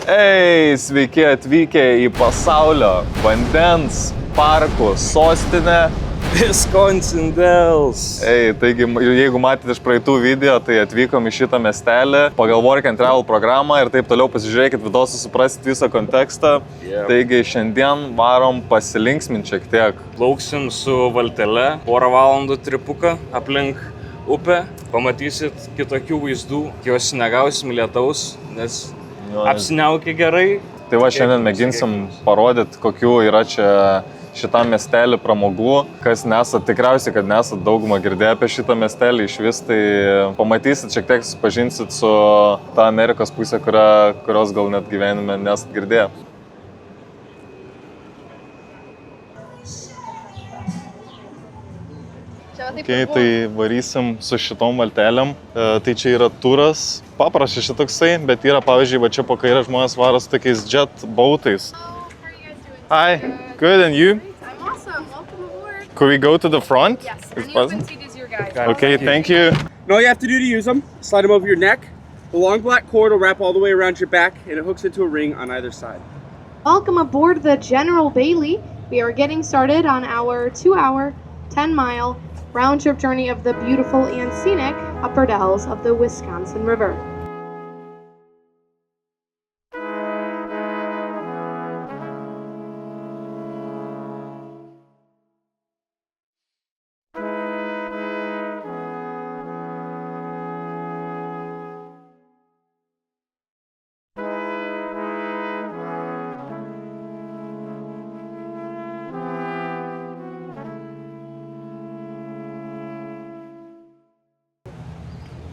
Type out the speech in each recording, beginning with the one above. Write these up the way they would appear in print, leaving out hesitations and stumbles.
Ei, sveiki atvykę į pasaulio vandens parkų sostinę. Wisconsin Dells. Ei, taigi, jeigu matėte iš praeitų video, tai atvykom į šitą miestelį pagal Work and Travel programą ir taip toliau pasižiūrėkit videos, suprasit visą kontekstą. Yep. Taigi šiandien varom pasilinksminti šiek tiek. Plauksim su valtele, porą valandų tripuką aplink upę. Pamatysit kitokių vaizdų, jos negausim lietaus, nes apsiniaukia gerai. Tai va, šiandien mėginsim parodyti, kokių yra čia šitam miestelį pramogų. Kas nesat, tikriausiai, kad nesat daugumą girdėję apie šitą miestelį iš vis, tai pamatysit, šiek tiek susipažinsit su ta Amerikos pusė, kurios gal net gyvenime nesat girdėję. Okay, tai varysim su šitom valtelėm. Tai čia yra turas, paprastas šitoksai, bet yra, pavyzdžiui, va čia po kairę žmonės varo su tokiais jet boatais. Hi, good, and you? I'm awesome. Welcome aboard. Could we go to the front? Yes, If any possible? open seat is your guide. Okay, thank you. And all you have to do to use them, slide them over your neck. The long black cord will wrap all the way around your back and it hooks into a ring on either side. Welcome aboard the General Bailey. We are getting started on our 2-hour, 10-mile round-trip journey of the beautiful and scenic upper dells of the Wisconsin River.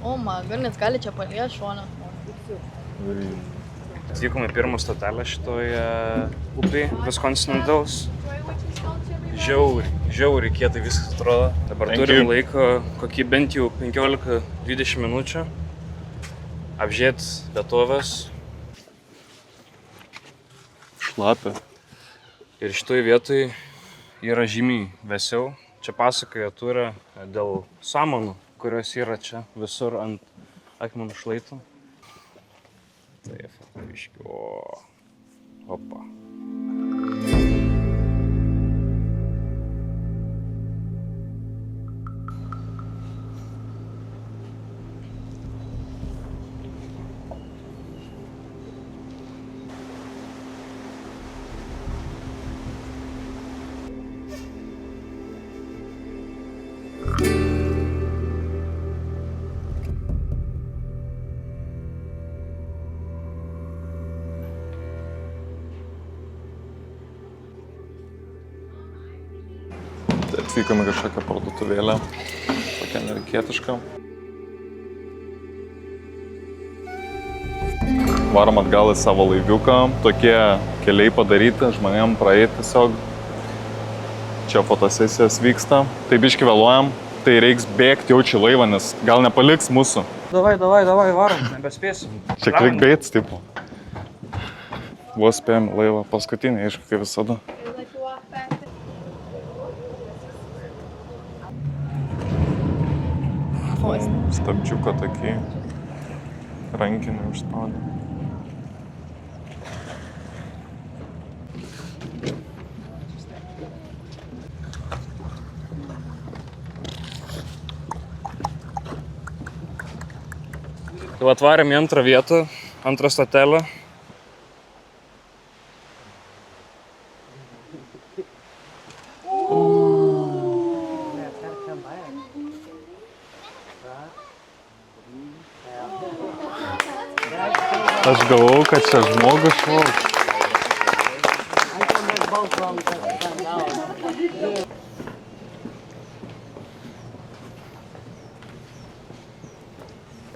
O, goodness, gali čia palies šoną. Atvykom į pirmą stotelę šitoje upėje, Wisconsin Dells. Žiauriai kietai viskas atrodo. Dabar turim laiko kokį bent jau 15-20 minučių apžiūrėt vietovės. Šlapia. Ir šitoj vietoj yra žymiai vėsiau. Čia pasakoja turą dėl samanų, kurios yra čia visur ant akmenų šlaitų. Taip, biški, opa. Atvykom į kažkokią parduotuvėlę, tokią amerikietišką. Varom atgal į savo laiviuką, tokie keliai padaryti, žmonėm praeiti tiesiog. Čia fotosesijos vyksta. Tai biški vėluojam, tai reiks bėgti jau čia laivą, nes gal nepaliks mūsų. Davai, varom, nebespėsim. Čia clickbaits, tipo. Vos spėjom laivą paskutinį, aišku, kaip visada. Stabdžiuką tokį rankinį užspaudė. Tai atvarėm į antrą vietą, antrą stotelę. Aš galvau, kad čia žmogus šauks.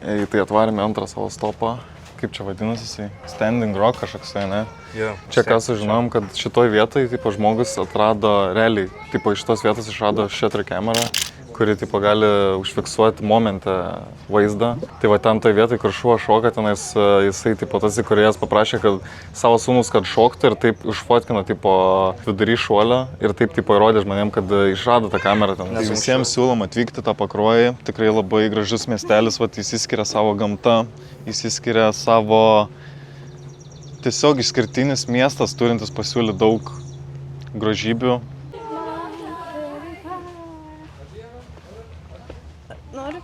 Ei, tai atvarėme antrą savo stopą. Kaip čia vadinasi jisai? Standing Rock kažkoks, ne? Yeah, čia ką sužinom, kad šitoj vietoj tipo, žmogus atrado realiai, tipo, iš tos vietos išrado shutter kamerą, kuri tipo, gali užfiksuoti momentą vaizdą. Tai va ten toj vietoj, kur šuo šoka, tenais jisai tipo, tas įkūrėjas paprašė, kad savo sūnus, kad šoktų ir taip užfotkino tipo, vidury šuolio ir taip tipo, įrodė žmonėm, kad išrado tą kamerą ten. Tai visiems siūlom atvykti tą Pakruojį. Tikrai labai gražus miestelis, va, įsiskiria savo gamta, įsiskiria savo Tiesiog išskirtinis miestas, turintis pasiūlyti daug grožybių. Noriu.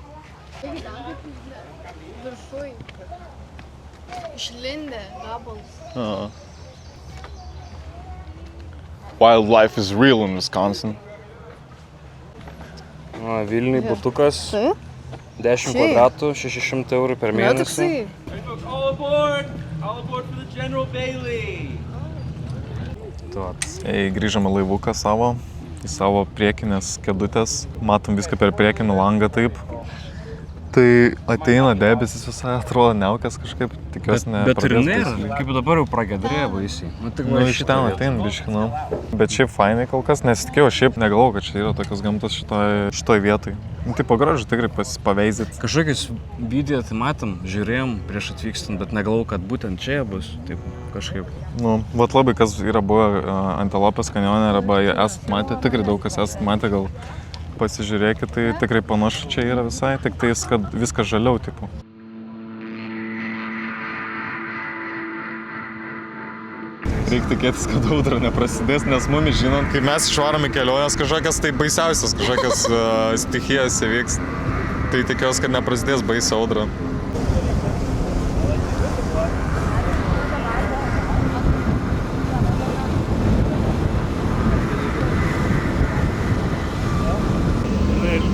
Viršui. Išlindė gabalas. Wildlife is real in Wisconsin. Vilniui butukas. 10 kvadratų, 600 eurų per mėnesį. All aboard! All aboard for the General Bailey! Grįžome laivuką savo, į savo priekinės kėdutės. Matom viską per priekinį langą taip. Tai ateina debesis visai, atrodo neaukas kažkaip, tikiuosi ne. Bet ir nėra, kaip dabar jau pragedrėjo baisiai. Iš ten ateina biškinu. Bet šiaip fainai kol kas, nesitikėjau, šiaip negalvojau, kad čia yra tokios gamtos šitoj vietoj. Taip gražu tikrai paveizyt. Kažkokius video tai matėm, žiūrėjom prieš atvykstant, bet negalvojau, kad būtent čia bus, taip kažkaip. Vat labai kas yra buvę Antilopės kanjone, arba esat matę, tikrai daug kas esat matę, gal pasižiūrėkit, tai tikrai panašu čia yra visai, tik tai viskas žaliau, tipo. Reikia tikėtis, kad audra neprasidės, nes mumis žinant, kai mes išvarom į keliones, kažkokias tai baisiausias, kažkokias stichijas įvyks. Tai tikiuosi, kad neprasidės baisi audra.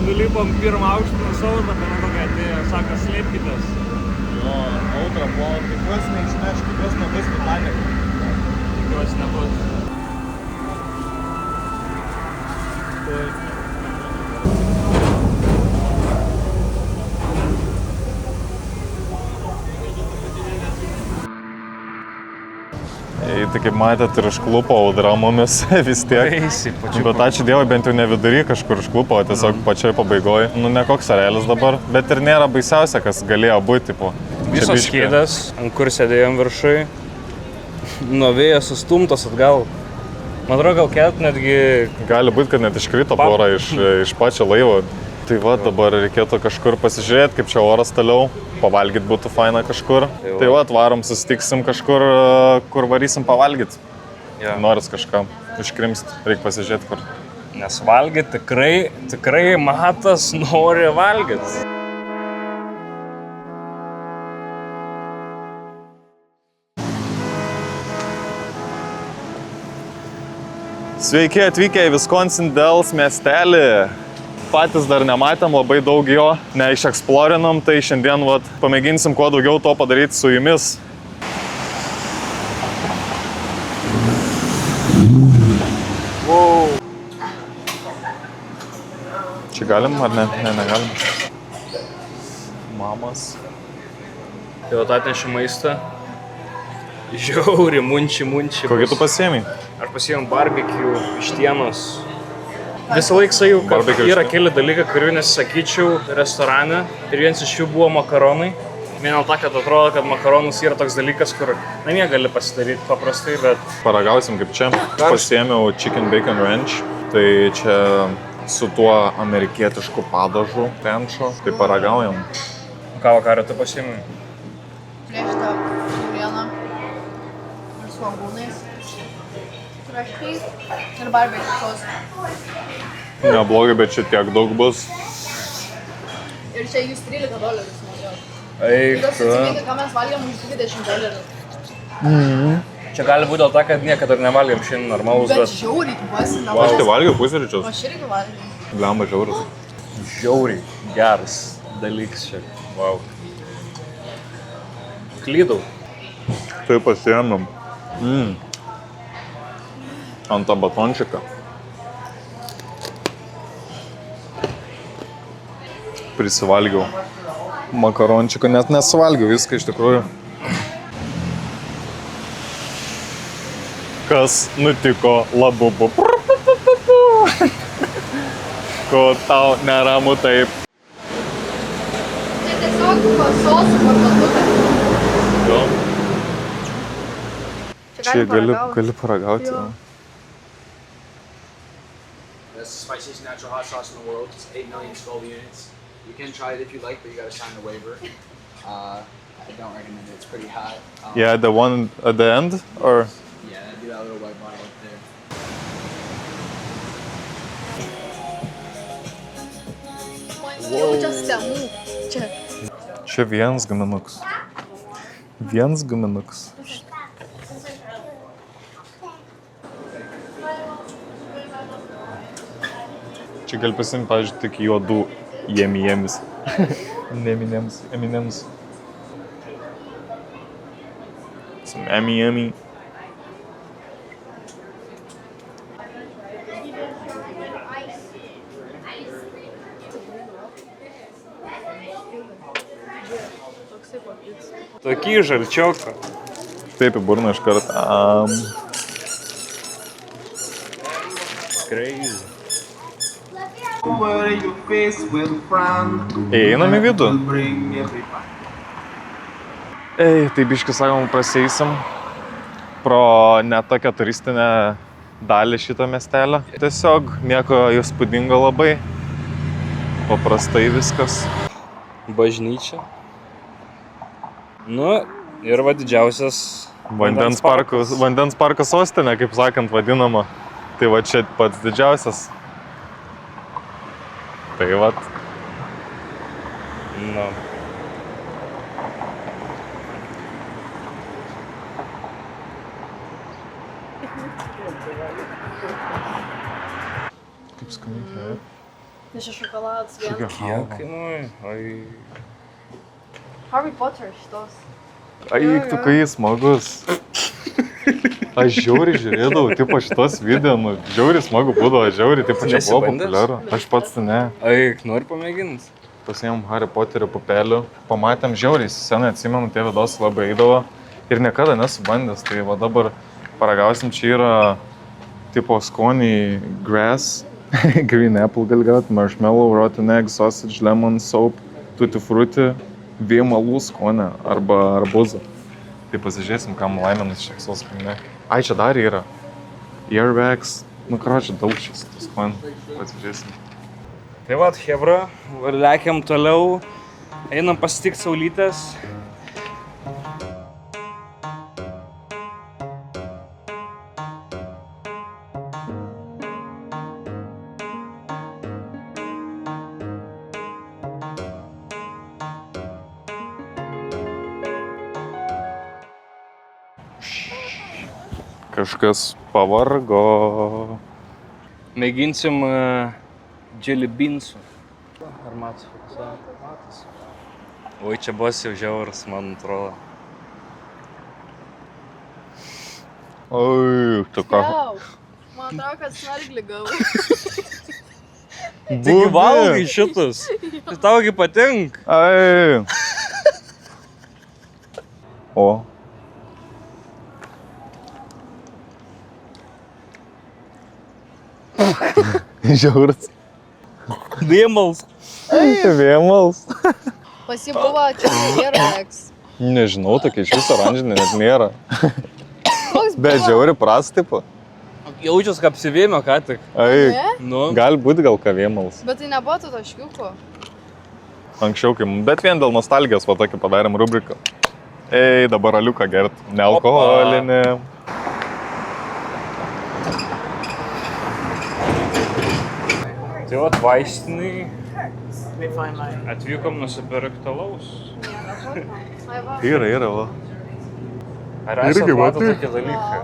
Nulipom pirmą aukštą nuo saulą, bet tokia atėjo, sako, slėpkitės. Audra buvo, tikiuosi neišneš, tikiuosi nebus Titanic. Tikiuosi nebus. Tai kaip matėt, ir užklupo audra mumis vis tiek. Bet ačiū Dievui, bent jau ne vidury kažkur užklupo, tiesiog pačioj pabaigoje. Ne koks arelis dabar, bet ir nėra baisiausia, kas galėjo būti. Visos kėdės, ant kur sėdėjom viršui, nuo vėjo sustumtos atgal. Man atrodo, gal kelt netgi... Gali būti, kad net iškrito pora iš pačio laivo. Tai va, dabar reikėtų kažkur pasižiūrėti, kaip čia oras toliau, pavalgyti būtų faina kažkur. Tai va, varom, susitiksim kažkur, kur varysim pavalgyti. Noris kažką iškrimsti, reikia pasižiūrėti kur. Nes valgyti tikrai Matas nori valgyti. Sveiki atvykę į Wisconsin Dells miestelį. Patys dar nematėm labai daug jo, neišeksplorinom, tai šiandien pamėginsim kuo daugiau to padaryti su jumis. Wow. Čia galim ar ne? Ne, negalim. Mamas. Tai atnešė maistą. Žiauri, munči. Kokį tu pasiėmei? Aš pasiėmiau barbecue, vištienos. Visą laiką sakiau, kad yra keli dalykai, kurių nesisakyčiau restorane. Ir vienas iš jų buvo makaronai. Vien dėl to, kad atrodo, kad makaronus yra toks dalykas, kur namie gali pasidaryti paprastai, bet... Paragausim kaip čia. Pasiėmiau chicken bacon ranch. Tai čia su tuo amerikietišku padažu rančo. Tai paragaujam. Ką vakarą tu pasiėmiau? Griežtą kiaulieną ir svogūnais. Traškiais ir barbecue sosą. Neblogai, bet čia tiek daug bus. Ir čia jūs $13 mokėjau. Eik, tu. Atsiminti, ką mes valgėm už $20. Čia gali būti dėl to, kad niekada ir nevalgėm šiandien normalus, Bet žiauriai tikiuosi, Aš tai valgiau pusryčius. Aš irgi valgiau. Blemba žiaurus. Žiauriai geras dalykas čia. Wow. Klydau. Tai pasiėmėm. Ant tą batončiką. Prisivalgiau makarončiką, net nesuvalgiau viską iš tikrųjų. Kas nutiko labubu? Ko tau neramu taip? Tai tiesiog sosų parduotuvė. Jo. Čia gali paragauti. Jo. That's the spiciest natural hot sauce in the world. It's 8 million Scoville units. You can try it if you like, but you gotta sign the waiver. I don't recommend it. It's pretty hot. Yeah, the one at the end, or? Yeah, do that little white bottle up there. Jaučiasi semu. Čia. Čia vienas guminukas. Vienas guminukas. Čia gali pasimti, pavyzdžiui, tik juodų jemiemis. Neminėms, eminėms. Some yummy. Tokį žalčioką. Taip į burną iš karto. Crazy. Einam į vidų. Ei, tai biškį sakom, praseisim pro ne tokią turistinę dalį šito miestelio. Tiesiog nieko įspūdingo labai. Paprastai viskas. Bažnyčia. Nu, ir va didžiausias Vandens parko sostinė, kaip sakant, vadinama. Tai va čia pats didžiausias. Tai va. Nu. Kaip skaniai. Nes čia šokoladas vienas. Kiek kainuoja? Oi. Harry Potter šitos. Eik, tu kai smagus. Aš žiauriai žiūrėdavau, tipo šitos video, nu, žiauriai smagu būdavo, žiauriai, tipo čia buvo populiaru. Aš pats tai ne. Eik, nori pamėginti? Pasiėmėm Harry Potterio pupelių, pamatėm žiauriai, senai atsimenu, tie vidos labai eidavo ir niekada nesu bandęs, tai va dabar paragausim, čia yra tipo skoniai grass, green apple gali gauti, marshmallow, rotten egg, sausage, lemon, soap, tutti frutti, vėmalų skonę arba arbuzą. Tai pasižiūrėsim, kam laimėnas šeksos pinė. Ai, čia dar yra. Earwax, nu karočią, daug šis skonį, pasižiūrėsim. Tai va, hebra, lekiam toliau, einam pasitikti saulytės. Kažkas pavargo. Mėginsim jelly beansų. Ar matas fokusuoja? Matas. Oi, čia bus jau žiauras, man atrodo. Oi, tu ką? Jau. Man atrodo, kad snarglį gavau. Taigi valgai šitus. Tai taugi patink. Ai. O. Žiauras. Vėmals. Ai, vėmals. Pas jį buvo čia Earwax. Nežinau, tokia iš viso oranžinė net nėra. Koks Bet žiauri pras tipo. Jaučias, kaip apsivėmė ką tik. Ai, Ne? Nu. gali būti gal ką vėmals. Bet tai nebuvo tų taškiukų. Anksčiau, bet vien dėl nostalgijos va tokį padarėm rubriką. Ei, dabar aliuką gert, nealkoholinį. Tai vat vaistiniai. Atvykom nusipirkti alaus. Yra, va. Ar esat Irgi matę matai? tokį dalyką?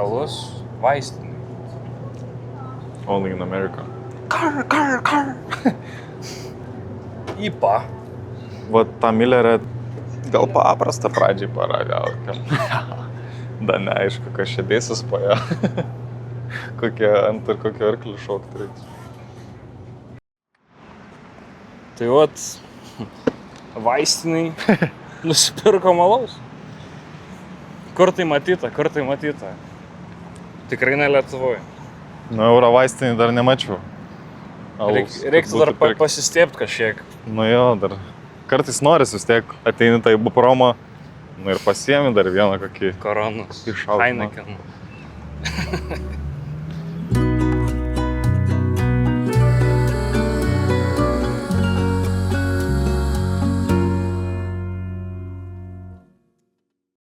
Alus vaistiniai. Only in America. Ipa. Va tą Millerę gal paprastą pradžiai paragaukim. Da neaišku, kas čia dėsis po ją. Kokie ant ir kokie arklį šokti reiks. Tai vat vaistiniai nusipirkom alaus. Kur tai matyta, kur tai matyta? Tikrai ne Lietuvoje. Nu, euro vaistinį dar nemačiau. Reiktų dar pasistiept kažkiek. Nu jo, dar kartais noris vis tiek ateini tą ibupromą, nu ir pasiemi dar vieną kokį Koronas. Iššaut, nu. Heineken.